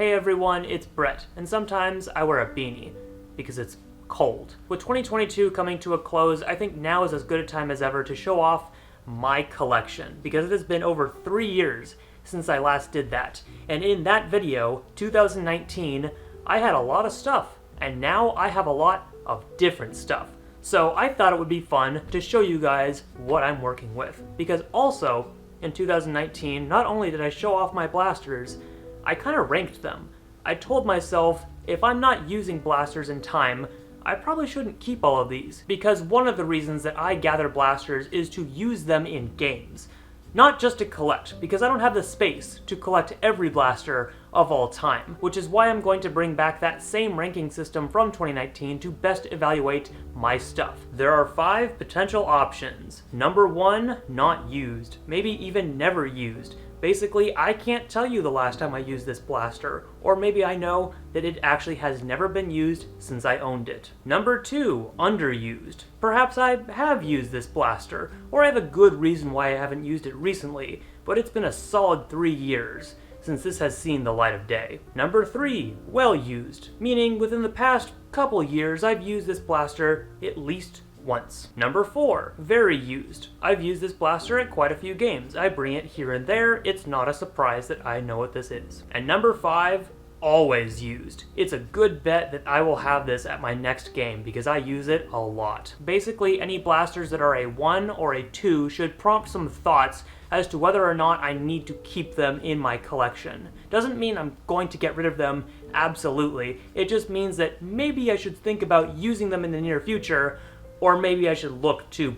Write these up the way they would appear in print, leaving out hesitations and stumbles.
Hey everyone, it's Brett, and sometimes I wear a beanie, because it's cold. With 2022 coming to a close, I think now is as good a time as ever to show off my collection, because it has been over 3 years since I last did that. And in that video, 2019, I had a lot of stuff, and now I have a lot of different stuff. So I thought it would be fun to show you guys what I'm working with, because also, in 2019, not only did I show off my blasters, I kind of ranked them. I told myself, if I'm not using blasters in time, I probably shouldn't keep all of these, because one of the reasons that I gather blasters is to use them in games. Not just to collect, because I don't have the space to collect every blaster of all time, which is why I'm going to bring back that same ranking system from 2019 to best evaluate my stuff. There are 5 potential options. Number 1, not used, maybe even never used. Basically, I can't tell you the last time I used this blaster, or maybe I know that it actually has never been used since I owned it. Number 2, underused. Perhaps I have used this blaster, or I have a good reason why I haven't used it recently, but it's been a solid 3 years since this has seen the light of day. Number 3, well used, meaning within the past couple years I've used this blaster at least once. Number 4, very used. I've used this blaster at quite a few games. I bring it here and there. It's not a surprise that I know what this is. And number 5, always used. It's a good bet that I will have this at my next game because I use it a lot. Basically, any blasters that are a 1 or a 2 should prompt some thoughts as to whether or not I need to keep them in my collection. Doesn't mean I'm going to get rid of them, absolutely. It just means that maybe I should think about using them in the near future, or maybe I should look to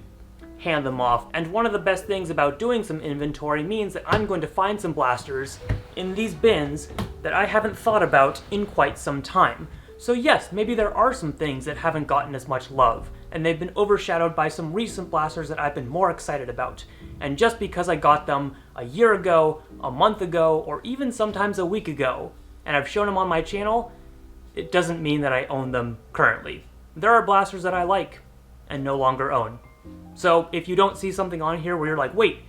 hand them off. And one of the best things about doing some inventory means that I'm going to find some blasters in these bins that I haven't thought about in quite some time. So yes, maybe there are some things that haven't gotten as much love, and they've been overshadowed by some recent blasters that I've been more excited about. And just because I got them a year ago, a month ago, or even sometimes a week ago, and I've shown them on my channel, it doesn't mean that I own them currently. There are blasters that I like and no longer own. So if you don't see something on here where you're like, wait,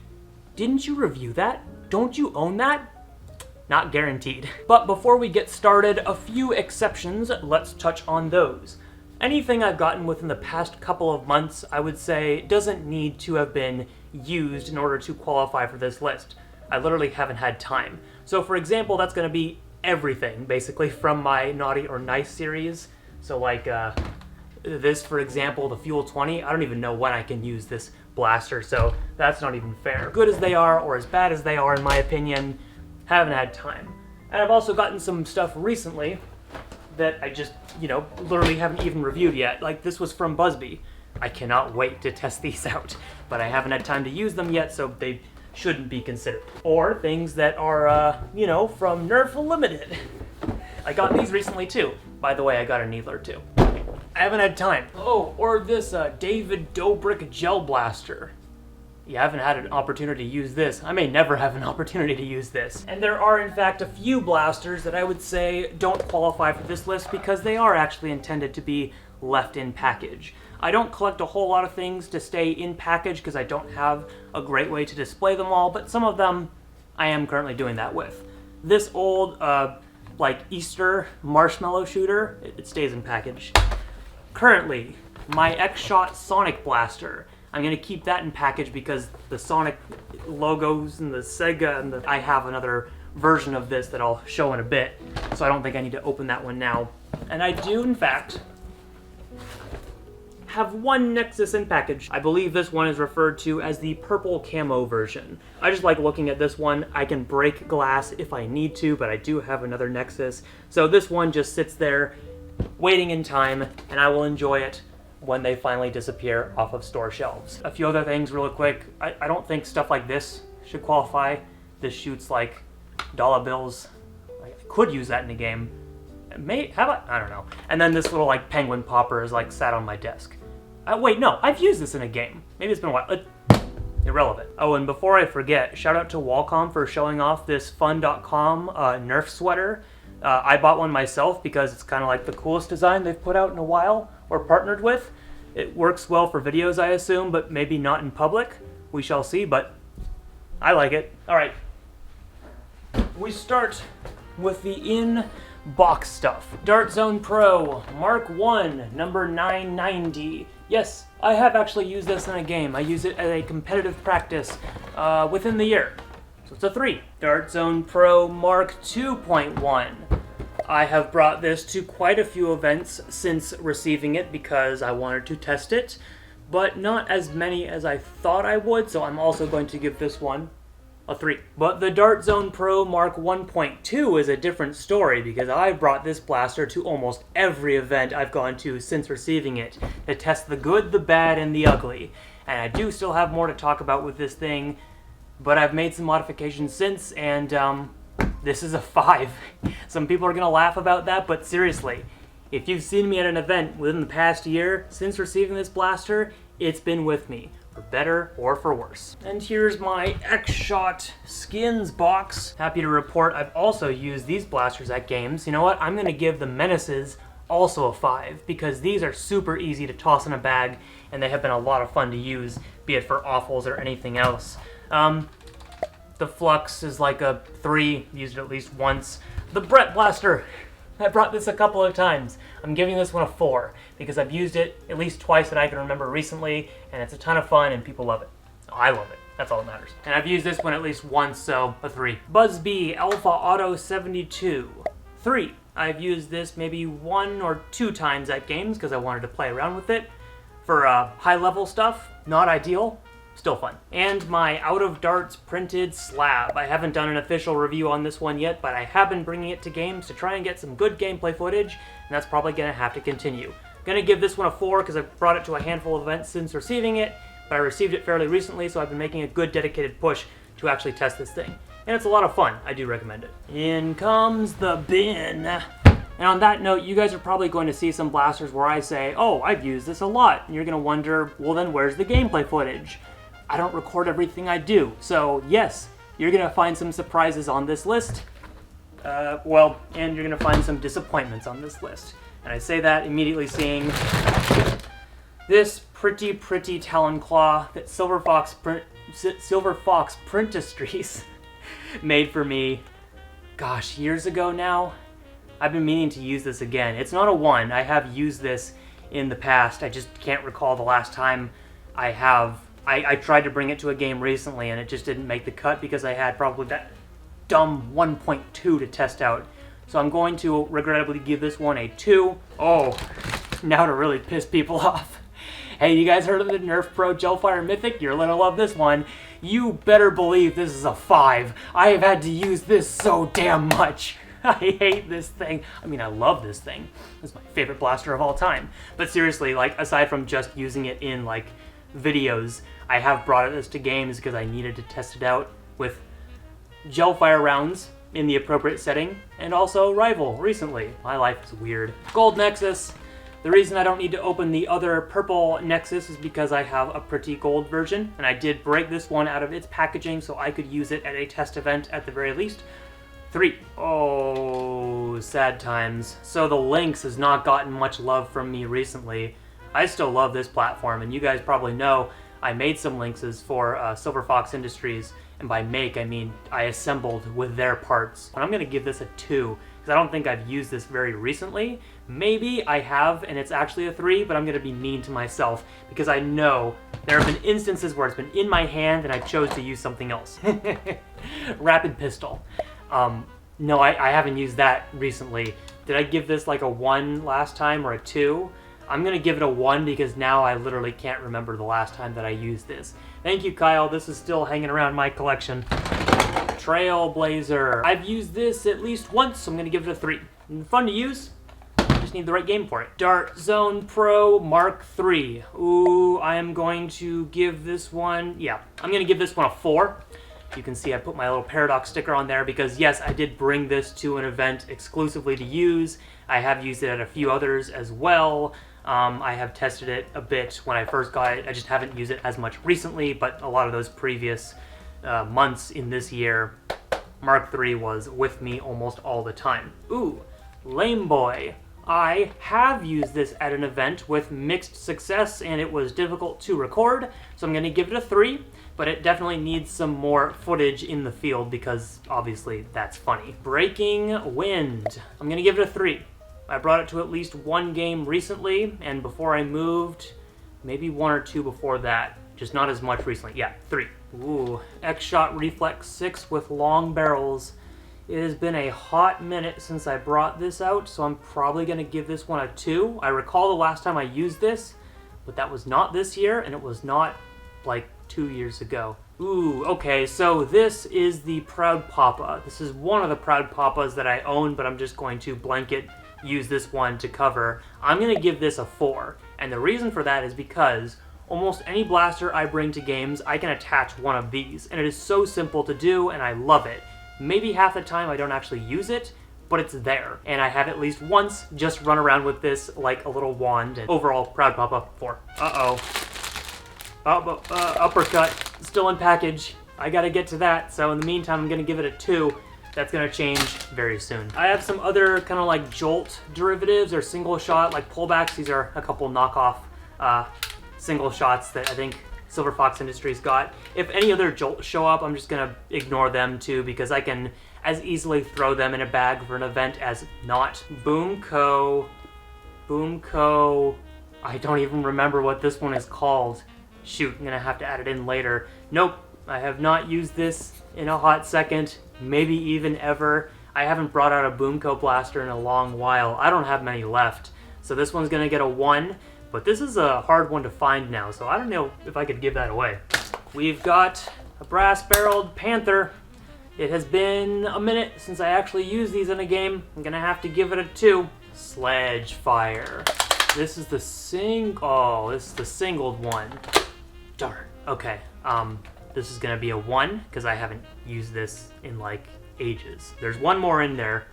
didn't you review that? Don't you own that? Not guaranteed. But before we get started, a few exceptions, let's touch on those. Anything I've gotten within the past couple of months, I would say, doesn't need to have been used in order to qualify for this list. I literally haven't had time. So for example, that's gonna be everything, basically, from my Naughty or Nice series. So like, this, for example, the Fuel 20, I don't even know when I can use this blaster, so that's not even fair. Good as they are, or as bad as they are, in my opinion, haven't had time. And I've also gotten some stuff recently that I just, literally haven't even reviewed yet. Like, this was from Busby. I cannot wait to test these out, but I haven't had time to use them yet, so they shouldn't be considered. Or things that are, from Nerf Limited. I got these recently, too. By the way, I got a Needler, too. I haven't had time. Oh, or this David Dobrik Gel Blaster. You haven't had an opportunity to use this. I may never have an opportunity to use this. And there are, in fact, a few blasters that I would say don't qualify for this list because they are actually intended to be left in package. I don't collect a whole lot of things to stay in package because I don't have a great way to display them all, but some of them I am currently doing that with. This old, Easter marshmallow shooter, it stays in package. Currently, my X-Shot Sonic Blaster. I'm going to keep that in package because the Sonic logos and the Sega and I have another version of this that I'll show in a bit, so I don't think I need to open that one now. And I do, in fact, have one Nexus in package. I believe this one is referred to as the purple camo version. I just like looking at this one. I can break glass if I need to, but I do have another Nexus. So this one just sits there waiting in time, and I will enjoy it when they finally disappear off of store shelves. A few other things real quick. I don't think stuff like this should qualify. This shoots like dollar bills. I could use that in a game. I don't know. And then this little penguin popper is sat on my desk. Wait, no, I've used this in a game. Maybe it's been a while. Irrelevant. Oh, and before I forget, shout out to Wacom for showing off this fun.com Nerf sweater. I bought one myself because it's kind of like the coolest design they've put out in a while, or partnered with. It works well for videos, I assume, but maybe not in public. We shall see, but I like it. All right. We start with the in-box stuff. Dart Zone Pro Mark 1, number 990. Yes, I have actually used this in a game. I use it as a competitive practice within the year. So it's a 3. Dart Zone Pro Mark 2.1. I have brought this to quite a few events since receiving it because I wanted to test it, but not as many as I thought I would, so I'm also going to give this one a 3. But the Dart Zone Pro Mark 1.2 is a different story because I've brought this blaster to almost every event I've gone to since receiving it to test the good, the bad, and the ugly. And I do still have more to talk about with this thing, but I've made some modifications since, and this is a 5. Some people are going to laugh about that, but seriously, if you've seen me at an event within the past year since receiving this blaster, it's been with me, for better or for worse. And here's my X-Shot skins box. Happy to report I've also used these blasters at games. You know what? I'm going to give the Menaces also a 5, because these are super easy to toss in a bag, and they have been a lot of fun to use, be it for offals or anything else. The Flux is like a 3, used it at least once. The Beret blaster, I brought this a couple of times. I'm giving this one a 4, because I've used it at least twice that I can remember recently, and it's a ton of fun and people love it. I love it. That's all that matters. And I've used this one at least once, so a 3. Buzzbee Alpha Auto 72. 3. I've used this maybe 1 or 2 times at games because I wanted to play around with it. For high-level stuff, not ideal. Still fun. And my Out of Darts printed slab. I haven't done an official review on this one yet, but I have been bringing it to games to try and get some good gameplay footage, and that's probably going to have to continue. Going to give this one a 4 because I've brought it to a handful of events since receiving it, but I received it fairly recently, so I've been making a good dedicated push to actually test this thing. And it's a lot of fun. I do recommend it. In comes the bin. And on that note, you guys are probably going to see some blasters where I say, oh, I've used this a lot. And you're going to wonder, well then where's the gameplay footage? I don't record everything I do. So yes, you're going to find some surprises on this list. And you're going to find some disappointments on this list. And I say that immediately seeing this pretty Talon Claw that SilverFoxIndustries made for me, gosh, years ago now. I've been meaning to use this again. It's not a 1. I have used this in the past. I just can't recall the last time I have. I tried to bring it to a game recently and it just didn't make the cut because I had probably that dumb 1.2 to test out. So I'm going to regrettably give this one a 2. Oh, now to really piss people off. Hey, you guys heard of the Nerf Pro Gelfire Mythic? You're gonna love this one. You better believe this is a 5. I have had to use this so damn much. I hate this thing. I mean, I love this thing. It's my favorite blaster of all time. But seriously, like, aside from just using it in, like, videos, I have brought this to games because I needed to test it out with Gelfire rounds in the appropriate setting, and also Rival recently. My life is weird. Gold Nexus. The reason I don't need to open the other purple Nexus is because I have a pretty gold version, and I did break this one out of its packaging so I could use it at a test event at the very least. 3. Oh, sad times. So the Lynx has not gotten much love from me recently. I still love this platform, and you guys probably know I made some Lynxes for SilverFoxIndustries, and by make I mean I assembled with their parts. And I'm going to give this a 2, because I don't think I've used this very recently. Maybe I have, and it's actually a 3, but I'm going to be mean to myself, because I know there have been instances where it's been in my hand and I chose to use something else. Rapid Pistol. No, I haven't used that recently. Did I give this like a 1 last time or a 2? I'm going to give it a 1 because now I literally can't remember the last time that I used this. Thank you, Kyle. This is still hanging around my collection. Trailblazer. I've used this at least once, so I'm going to give it a 3. Fun to use. Just need the right game for it. Dart Zone Pro Mark 3. Ooh, I am going to give this one, I'm going to give this one a 4. You can see I put my little Paradox sticker on there because, yes, I did bring this to an event exclusively to use. I have used it at a few others as well. I have tested it a bit when I first got it. I just haven't used it as much recently, but a lot of those previous months in this year, Mark III was with me almost all the time. Ooh, Lame Boy. I have used this at an event with mixed success, and it was difficult to record, so I'm going to give it a 3, but it definitely needs some more footage in the field because obviously that's funny. Breaking Wind. I'm going to give it a 3. I brought it to at least one game recently, and before I moved, maybe 1 or 2 before that. Just not as much recently. Yeah, 3. Ooh, X-Shot Reflex 6 with long barrels. It has been a hot minute since I brought this out, so I'm probably going to give this one a 2. I recall the last time I used this, but that was not this year, and it was not like 2 years ago. Ooh, okay, so this is the Proud Papa. This is one of the Proud Papas that I own, but I'm just going to blanket use this one to cover. I'm going to give this a 4, and the reason for that is because almost any blaster I bring to games, I can attach one of these, and it is so simple to do, and I love it. Maybe half the time I don't actually use it, but it's there. And I have at least once just run around with this like a little wand, and overall, Proud Papa 4. Uppercut, still in package. I gotta get to that, so in the meantime, I'm gonna give it a 2. That's gonna change very soon. I have some other kind of like Jolt derivatives or single shot, like pullbacks. These are a couple knockoff single shots that I think SilverFoxIndustries got. If any other Jolt show up, I'm just gonna ignore them too because I can as easily throw them in a bag for an event as not. Boomco. I don't even remember what this one is called. Shoot, I'm gonna have to add it in later. Nope, I have not used this in a hot second, maybe even ever. I haven't brought out a Boomco blaster in a long while. I don't have many left, so this one's gonna get a 1. But this is a hard one to find now, so I don't know if I could give that away. We've got a brass-barreled Panther. It has been a minute since I actually used these in a game. I'm gonna have to give it a 2. Sledge Fire. This is the singled one. Darn. Okay. This is gonna be a 1 because I haven't used this in like ages. There's one more in there,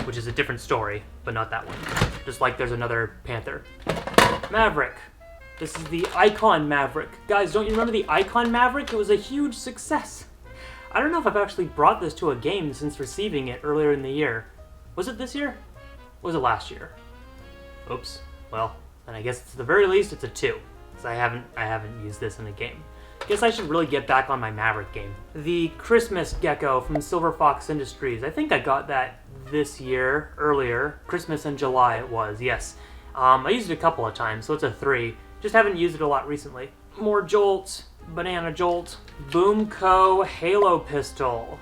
which is a different story, but not that one. Just like there's another Panther. Maverick. This is the Icon Maverick. Guys, don't you remember the Icon Maverick? It was a huge success. I don't know if I've actually brought this to a game since receiving it earlier in the year. Was it this year? Or was it last year? Oops. Well, then I guess at the very least it's a 2. Because I haven't used this in a game. Guess I should really get back on my Maverick game. The Christmas Gecko from SilverFoxIndustries. I think I got that this year, earlier. Christmas in July it was, yes. I used it a couple of times, so it's a 3. Just haven't used it a lot recently. More Jolts. Banana Jolt. Boomco Halo Pistol.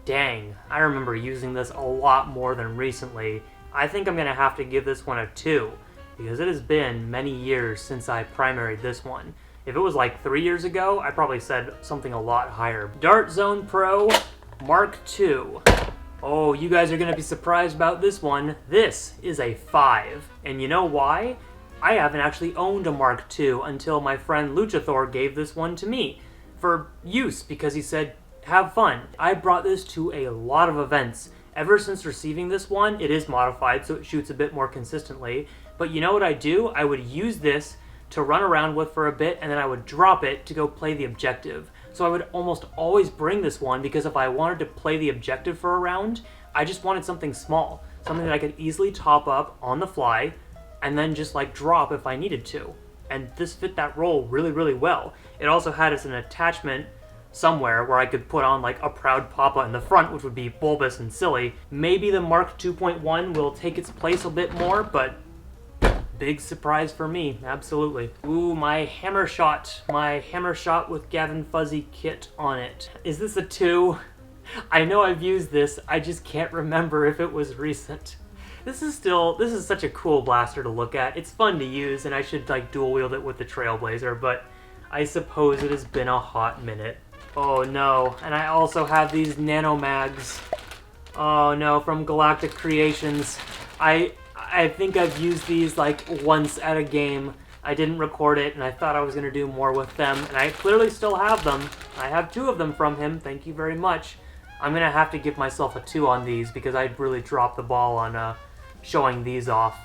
Dang, I remember using this a lot more than recently. I think I'm gonna have to give this one a 2, because it has been many years since I primaried this one. If it was like 3 years ago, I probably said something a lot higher. Dart Zone Pro Mark II. Oh, you guys are going to be surprised about this one. This is a 5. And you know why? I haven't actually owned a Mark II until my friend Luchathor gave this one to me for use because he said, have fun. I brought this to a lot of events. Ever since receiving this one, it is modified so it shoots a bit more consistently. But you know what I do? I would use this to run around with for a bit and then I would drop it to go play the objective. So I would almost always bring this one because if I wanted to play the objective for a round, I just wanted something small. Something that I could easily top up on the fly and then just like drop if I needed to. And this fit that role really, really well. It also had as an attachment somewhere where I could put on like a Proud Papa in the front, which would be bulbous and silly. Maybe the Mark 2.1 will take its place a bit more, but big surprise for me, absolutely. Ooh, my hammer shot with Gavin Fuzzy kit on it. Is this a 2? I know I've used this, I just can't remember if it was recent. This is such a cool blaster to look at. It's fun to use, and I should like dual wield it with the Trailblazer, but I suppose it has been a hot minute. Oh no, and I also have these nano mags. Oh no, from Galactic Creations. I think I've used these like once at a game. I didn't record it and I thought I was going to do more with them, and I clearly still have them. I have 2 of them from him, thank you very much. I'm going to have to give myself a 2 on these because I really dropped the ball on showing these off.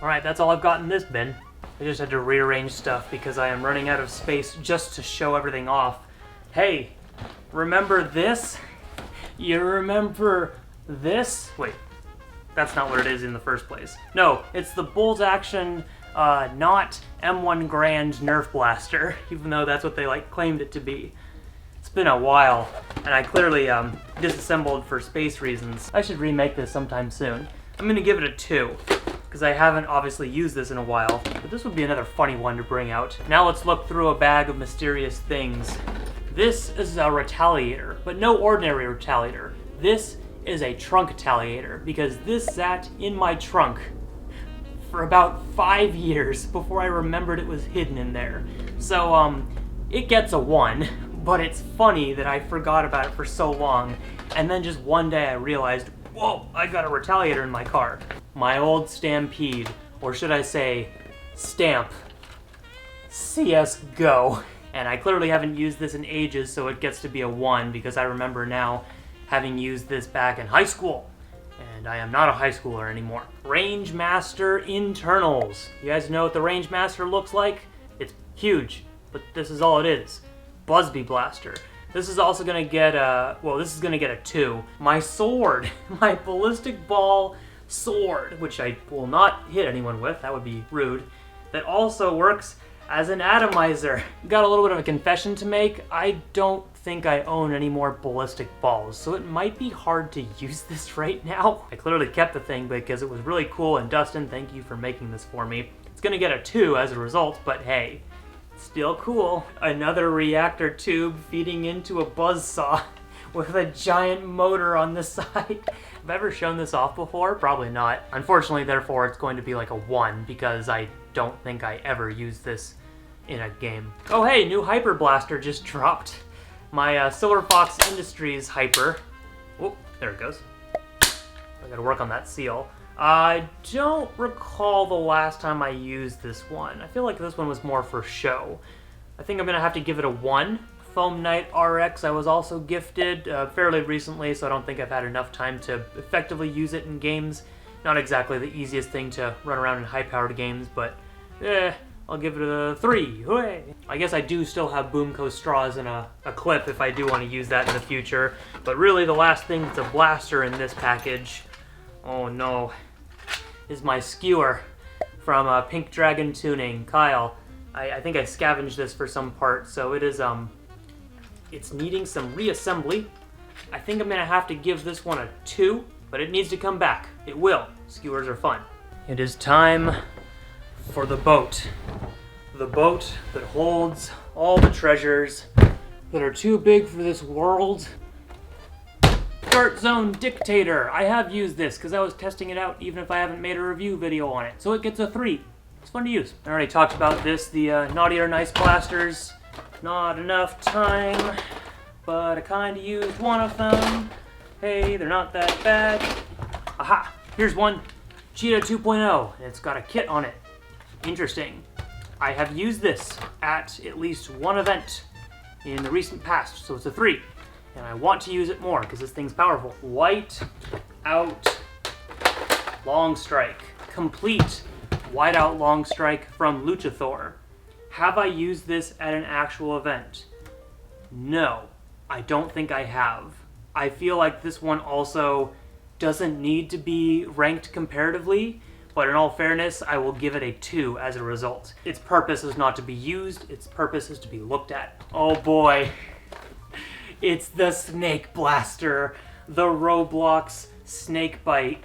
Alright, that's all I've got in this bin. I just had to rearrange stuff because I am running out of space just to show everything off. Hey, remember this? You remember this? Wait. that's not what it is in the first place. No, it's the bolt action, not M1 Grand Nerf blaster, even though that's what they claimed it to be. It's been a while, and I clearly disassembled for space reasons. I should remake this sometime soon. I'm gonna give it a 2, because I haven't obviously used this in a while, but this would be another funny one to bring out. Now let's look through a bag of mysterious things. This is a retaliator, but no ordinary retaliator. This is a trunk retaliator, because this sat in my trunk for about 5 years before I remembered it was hidden in there. So, it gets a 1, but it's funny that I forgot about it for so long, and then just one day I realized, whoa, I got a retaliator in my car. My old Stampede, or should I say, Stamp. CSGO. And I clearly haven't used this in ages, so it gets to be a 1, because I remember now having used this back in high school. And I am not a high schooler anymore. Rangemaster internals. You guys know what the Rangemaster looks like? It's huge, but this is all it is. Busby Blaster. This is also gonna get this is gonna get a 2. My sword, my ballistic ball sword, which I will not hit anyone with, that would be rude, that also works as an atomizer. Got a little bit of a confession to make. I don't think I own any more ballistic balls, so it might be hard to use this right now. I clearly kept the thing because it was really cool, and Dustin, thank you for making this for me. It's gonna get a 2 as a result, but hey, still cool. Another reactor tube feeding into a buzzsaw with a giant motor on the side. Have I ever shown this off before? Probably not. Unfortunately, therefore, it's going to be like a 1 because I don't think I ever used this in a game. Oh hey, new Hyper Blaster just dropped. My SilverFoxIndustries Hyper. Oh, there it goes. I gotta work on that seal. I don't recall the last time I used this one. I feel like this one was more for show. I think I'm gonna have to give it a 1. Foam Knight RX I was also gifted fairly recently, so I don't think I've had enough time to effectively use it in games. Not exactly the easiest thing to run around in high-powered games, but I'll give it a 3. Hooray! I guess I do still have Boomco straws in a clip if I do want to use that in the future, but really the last thing that's a blaster in this package, oh no, is my skewer from Pink Dragon Tuning. Kyle, I think I scavenged this for some part, so it is, it's needing some reassembly. I think I'm gonna have to give this one a 2, but it needs to come back. It will. Skewers are fun. It is time for the boat. The boat that holds all the treasures that are too big for this world. Dart Zone Dictator. I have used this because I was testing it out even if I haven't made a review video on it. So it gets a 3. It's fun to use. I already talked about this, the Naughty or Nice blasters. Not enough time, but I kinda used one of them. Hey, they're not that bad. Aha, here's one. Cheetah 2.0, and it's got a kit on it. Interesting. I have used this at least one event in the recent past, so it's a 3. And I want to use it more because this thing's powerful. White out long strike. Complete white out long strike from Luchathor. Have I used this at an actual event? No, I don't think I have. I feel like this one also doesn't need to be ranked comparatively, but in all fairness, I will give it a 2 as a result. Its purpose is not to be used, its purpose is to be looked at. Oh boy. It's the Snake Blaster, the Roblox Snake Bite.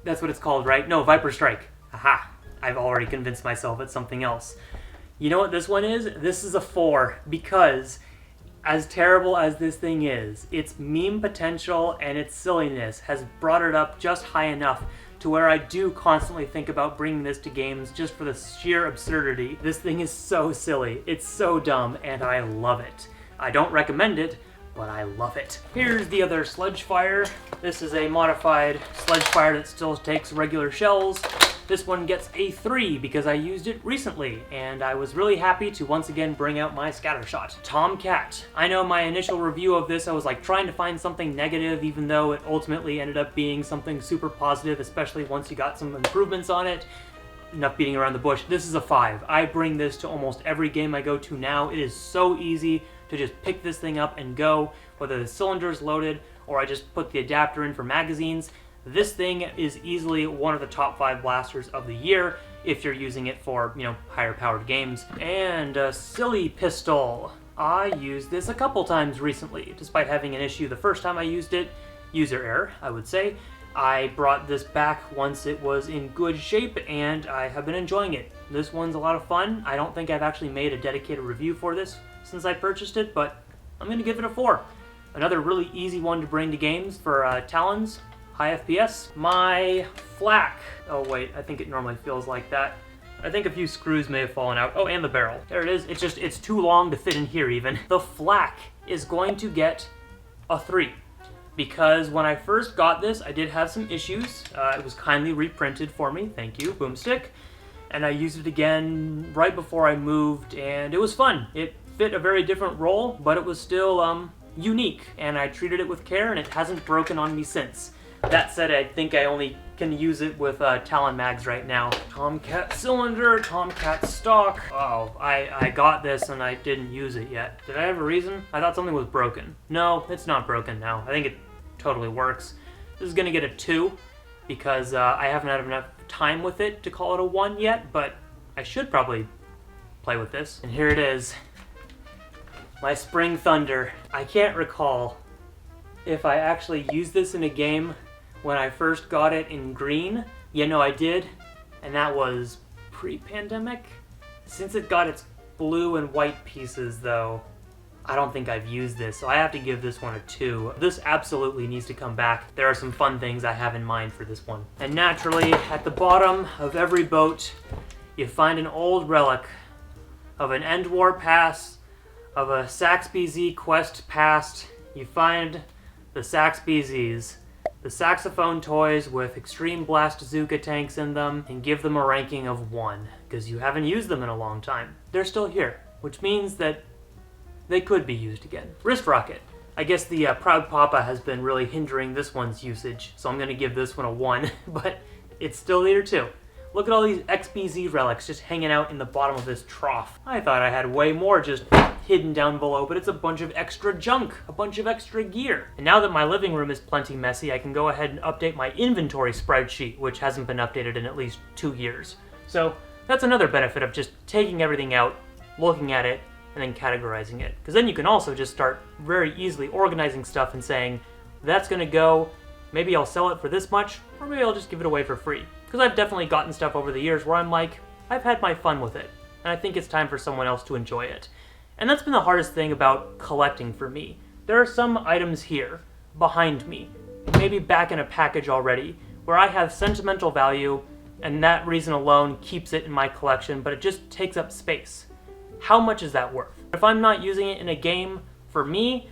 That's what it's called, right? No, Viper Strike. Aha, I've already convinced myself it's something else. You know what this one is? This is a 4, because as terrible as this thing is, its meme potential and its silliness has brought it up just high enough to where I do constantly think about bringing this to games just for the sheer absurdity. This thing is so silly, it's so dumb, and I love it. I don't recommend it, but I love it. Here's the other Sledgefire. This is a modified Sledgefire that still takes regular shells. This one gets a 3 because I used it recently, and I was really happy to once again bring out my Scattershot. Tomcat. I know my initial review of this, I was like trying to find something negative, even though it ultimately ended up being something super positive, especially once you got some improvements on it. Enough beating around the bush. This is a 5. I bring this to almost every game I go to now. It is so easy to just pick this thing up and go, whether the cylinder's loaded or I just put the adapter in for magazines. This thing is easily one of the top 5 blasters of the year if you're using it for, higher powered games. And a silly pistol. I used this a couple times recently, despite having an issue the first time I used it. User error, I would say. I brought this back once it was in good shape, and I have been enjoying it. This one's a lot of fun. I don't think I've actually made a dedicated review for this since I purchased it, but I'm going to give it a 4. Another really easy one to bring to games for Talons, high FPS. My flak. Oh wait, I think it normally feels like that. I think a few screws may have fallen out. Oh, and the barrel. There it is. It's too long to fit in here even. The flak is going to get a 3. Because when I first got this, I did have some issues. It was kindly reprinted for me. Thank you, Boomstick. And I used it again right before I moved, and it was fun. It fit a very different role, but it was still unique, and I treated it with care, and it hasn't broken on me since. That said, I think I only can use it with Talon mags right now. Tomcat cylinder, Tomcat stock. Oh, I got this and I didn't use it yet. Did I have a reason? I thought something was broken. No, it's not broken now. I think it totally works. This is gonna get a 2 because I haven't had enough time with it to call it a 1 yet, but I should probably play with this. And here it is. My Spring Thunder. I can't recall if I actually used this in a game when I first got it in green. Yeah, no, I did, and that was pre-pandemic. Since it got its blue and white pieces, though, I don't think I've used this, so I have to give this one a 2. This absolutely needs to come back. There are some fun things I have in mind for this one. And naturally, at the bottom of every boat, you find an old relic of an End War pass, of a Sax-BZ quest past. You find the Sax-BZs, the saxophone toys with Extreme Blast Bazooka tanks in them, and give them a ranking of 1, because you haven't used them in a long time. They're still here, which means that they could be used again. Wrist rocket. I guess the Proud Papa has been really hindering this one's usage, so I'm going to give this one a 1, but it's still there too. Look at all these XBZ relics just hanging out in the bottom of this trough. I thought I had way more just hidden down below, but it's a bunch of extra junk, a bunch of extra gear. And now that my living room is plenty messy, I can go ahead and update my inventory spreadsheet, which hasn't been updated in at least 2 years. So that's another benefit of just taking everything out, looking at it, and then categorizing it. Because then you can also just start very easily organizing stuff and saying, that's gonna go, maybe I'll sell it for this much, or maybe I'll just give it away for free. Because I've definitely gotten stuff over the years where I'm like, I've had my fun with it, and I think it's time for someone else to enjoy it. And that's been the hardest thing about collecting for me. There are some items here, behind me, maybe back in a package already, where I have sentimental value, and that reason alone keeps it in my collection, but it just takes up space. How much is that worth? If I'm not using it in a game, for me,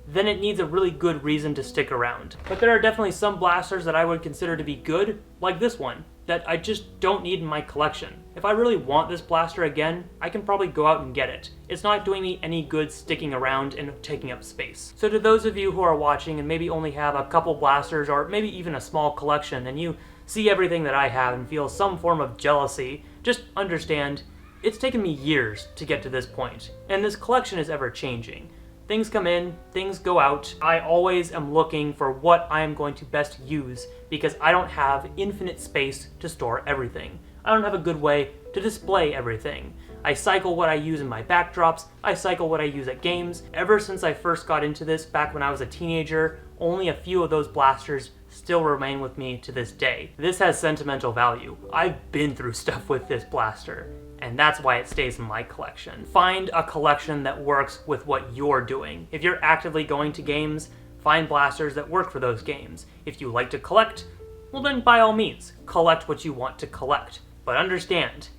then it needs a really good reason to stick around. But there are definitely some blasters that I would consider to be good, like this one, that I just don't need in my collection. If I really want this blaster again, I can probably go out and get it. It's not doing me any good sticking around and taking up space. So to those of you who are watching and maybe only have a couple blasters or maybe even a small collection, and you see everything that I have and feel some form of jealousy, just understand, it's taken me years to get to this point, and this collection is ever changing. Things come in, things go out. I always am looking for what I am going to best use because I don't have infinite space to store everything. I don't have a good way to display everything. I cycle what I use in my backdrops, I cycle what I use at games. Ever since I first got into this back when I was a teenager, only a few of those blasters still remain with me to this day. This has sentimental value. I've been through stuff with this blaster, and that's why it stays in my collection. Find a collection that works with what you're doing. If you're actively going to games, find blasters that work for those games. If you like to collect, well then by all means, collect what you want to collect. But understand,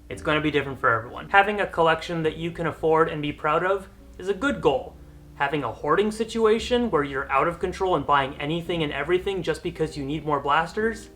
it's going to be different for everyone. Having a collection that you can afford and be proud of is a good goal. Having a hoarding situation where you're out of control and buying anything and everything just because you need more blasters,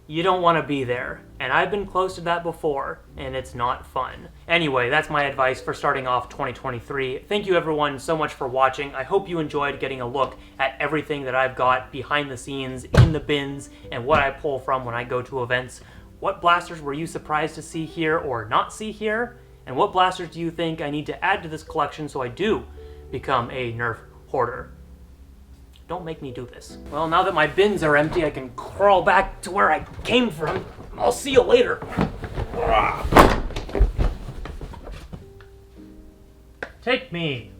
you don't want to be there. And I've been close to that before, and it's not fun. Anyway, that's my advice for starting off 2023. Thank you everyone so much for watching. I hope you enjoyed getting a look at everything that I've got behind the scenes, in the bins, and what I pull from when I go to events. What blasters were you surprised to see here or not see here? And what blasters do you think I need to add to this collection so I do become a Nerf hoarder? Don't make me do this. Well, now that my bins are empty, I can crawl back to where I came from. I'll see you later. Take me.